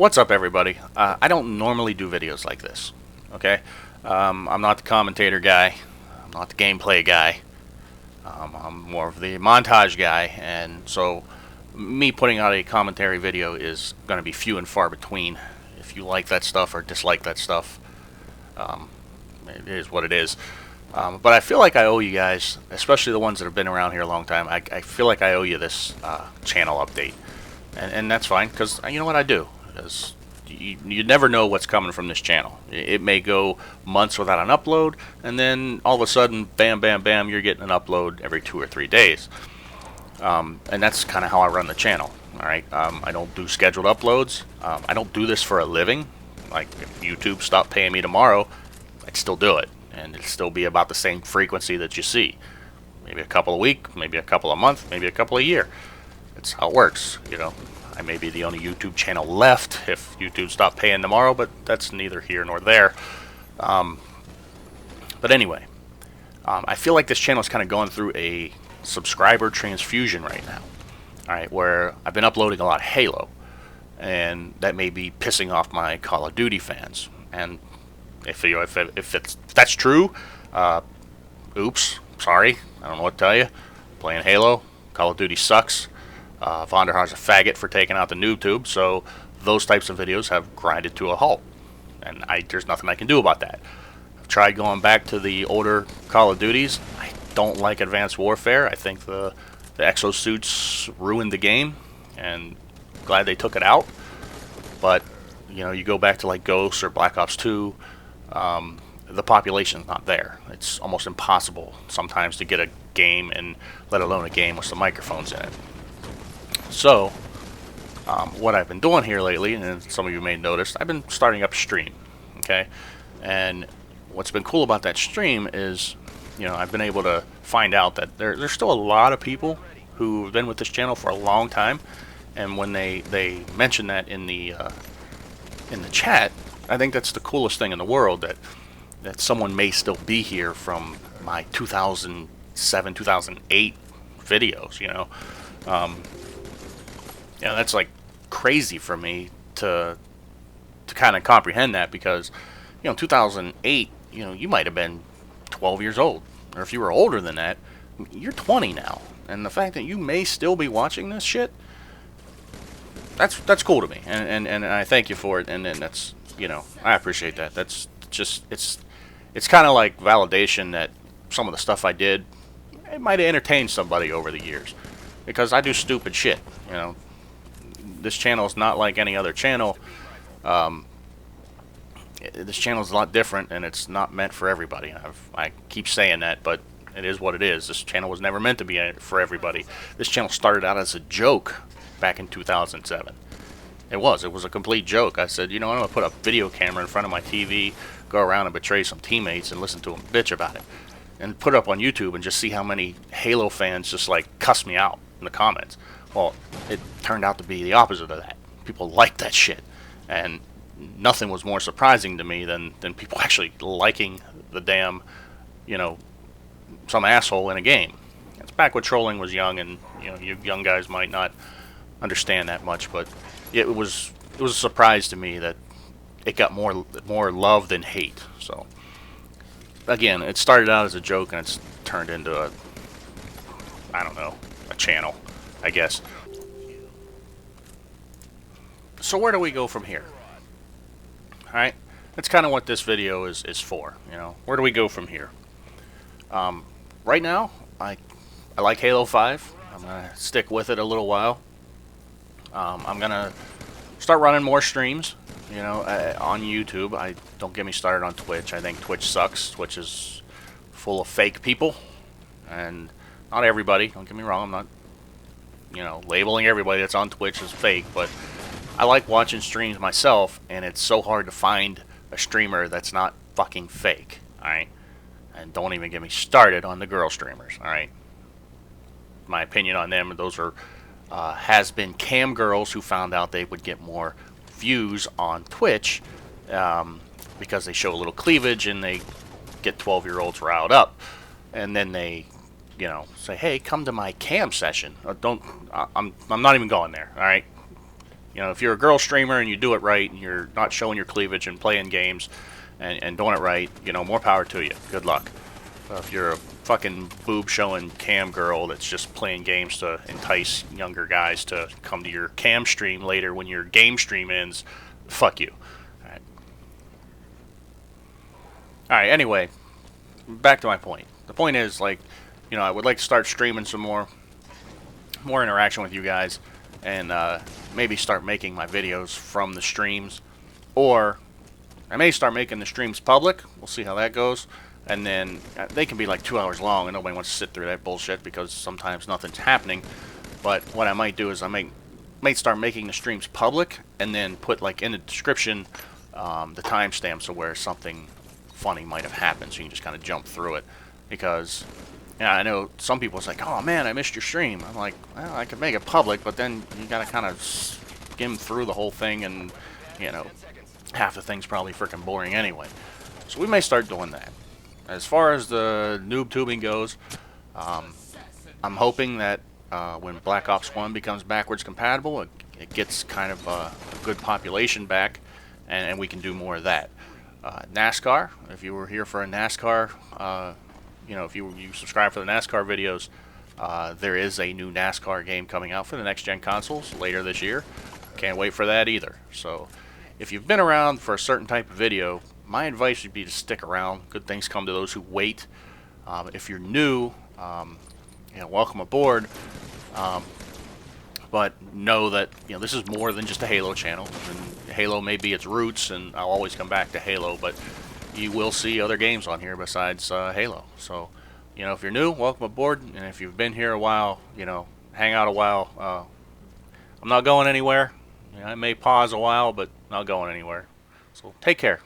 What's up, everybody? I don't normally do videos like this, okay? I'm not the commentator guy. I'm not the gameplay guy. I'm more of the montage guy, and so me putting out a commentary video is going to be few and far between. If you like that stuff or dislike that stuff, it is what it is. But I feel like I owe you guys, especially the ones that have been around here a long time, I feel like I owe you this channel update. And that's fine, because you know what I do. Because you never know what's coming from this channel. It may go months without an upload, and then all of a sudden, bam, bam, bam, you're getting an upload every 2 or 3 days. And that's kind of how I run the channel. Alright, I don't do scheduled uploads. I don't do this for a living. Like, if YouTube stopped paying me tomorrow, I'd still do it. And it'd still be about the same frequency that you see. Maybe a couple a week, maybe a couple a month, maybe a couple a year. That's how it works, you know. I may be the only YouTube channel left if YouTube stopped paying tomorrow, but that's neither here nor there. But anyway, I feel like this channel is kind of going through a subscriber transfusion right now. Alright, where I've been uploading a lot of Halo, and that may be pissing off my Call of Duty fans. And if that's true, oops, sorry, I don't know what to tell you. Playing Halo, Call of Duty sucks. Vonderhaar's a faggot for taking out the noob tube, so those types of videos have grinded to a halt. And there's nothing I can do about that. I've tried going back to the older Call of Duties. I don't like Advanced Warfare. I think the exosuits ruined the game, and glad they took it out. But, you know, you go back to like Ghosts or Black Ops 2, the population's not there. It's almost impossible sometimes to get a game, and let alone a game with some microphones in it. So, what I've been doing here lately, and some of you may notice, I've been starting up a stream, okay? And what's been cool about that stream is, you know, I've been able to find out that there's still a lot of people who've been with this channel for a long time, and when they mention that in the chat, I think that's the coolest thing in the world, that someone may still be here from my 2007, 2008 videos, you know? Yeah, that's like crazy for me to kind of comprehend that, because, you know, 2008, you know, you might have been 12 years old, or if you were older than that, you're 20 now, and the fact that you may still be watching this shit, that's cool to me, and I thank you for it, and that's, you know, I appreciate that. That's just, it's kind of like validation that some of the stuff I did, it might have entertained somebody over the years, because I do stupid shit, you know. This channel is not like any other channel. This channel is a lot different, and it's not meant for everybody. I keep saying that, but it is what it is. This channel was never meant to be for everybody. This channel started out as a joke back in 2007. It was a complete joke. I said, you know, I'm going to put a video camera in front of my TV, go around and betray some teammates and listen to them bitch about it, and put it up on YouTube and just see how many Halo fans just like cuss me out in the comments. Well, it turned out to be the opposite of that. People liked that shit, and nothing was more surprising to me than people actually liking the damn, you know, some asshole in a game. It's back when trolling was young, and, you know, you young guys might not understand that much, but it was a surprise to me that it got more love than hate. So again, it started out as a joke, and it's turned into a, I don't know, a channel, I guess. So where do we go from here? Alright, that's kind of what this video is for, you know. Where do we go from here? Right now, I like Halo 5. I'm going to stick with it a little while. I'm going to start running more streams, you know, on YouTube. Don't get me started on Twitch. I think Twitch sucks. Twitch is full of fake people, and not everybody, don't get me wrong. I'm not, you know, labeling everybody that's on Twitch as fake, but I like watching streams myself, and it's so hard to find a streamer that's not fucking fake, alright? And don't even get me started on the girl streamers, alright? My opinion on them, those are has-been cam girls who found out they would get more views on Twitch because they show a little cleavage and they get 12-year-olds riled up, and then they, you know, say, hey, come to my cam session. I'm not even going there, all right? You if you're a girl streamer and you do it right and you're not showing your cleavage and playing games and doing it right, more power to you. Good luck. If you're a fucking boob showing cam girl that's just playing games to entice younger guys to come to your cam stream later when your game stream ends, fuck you. Alright, anyway, back to my point. The point is, like, I would like to start streaming some more interaction with you guys, and maybe start making my videos from the streams, or I may start making the streams public. We'll see how that goes. And then they can be like 2 hours long, and nobody wants to sit through that bullshit because sometimes nothing's happening. But what I might do is I might start making the streams public, and then put like in the description the timestamps of where something funny might have happened, so you can just kind of jump through it. Because I know some people's like, oh man, I missed your stream. I'm like, well, I could make it public, but then you gotta kind of skim through the whole thing, and half the thing's probably freaking boring anyway. So we may start doing that. As far as the noob tubing goes, I'm hoping that when Black Ops 1 becomes backwards compatible, it gets kind of a good population back, and we can do more of that. NASCAR, if you were here for a NASCAR, if you subscribe for the NASCAR videos, there is a new NASCAR game coming out for the next-gen consoles later this year. Can't wait for that either. So if you've been around for a certain type of video, my advice would be to stick around. Good things come to those who wait. If you're new, welcome aboard. But know that this is more than just a Halo channel. And Halo may be its roots, and I'll always come back to Halo. But you will see other games on here besides Halo. So, if you're new, welcome aboard. And if you've been here a while, hang out a while. I'm not going anywhere. I may pause a while, but not going anywhere. So take care.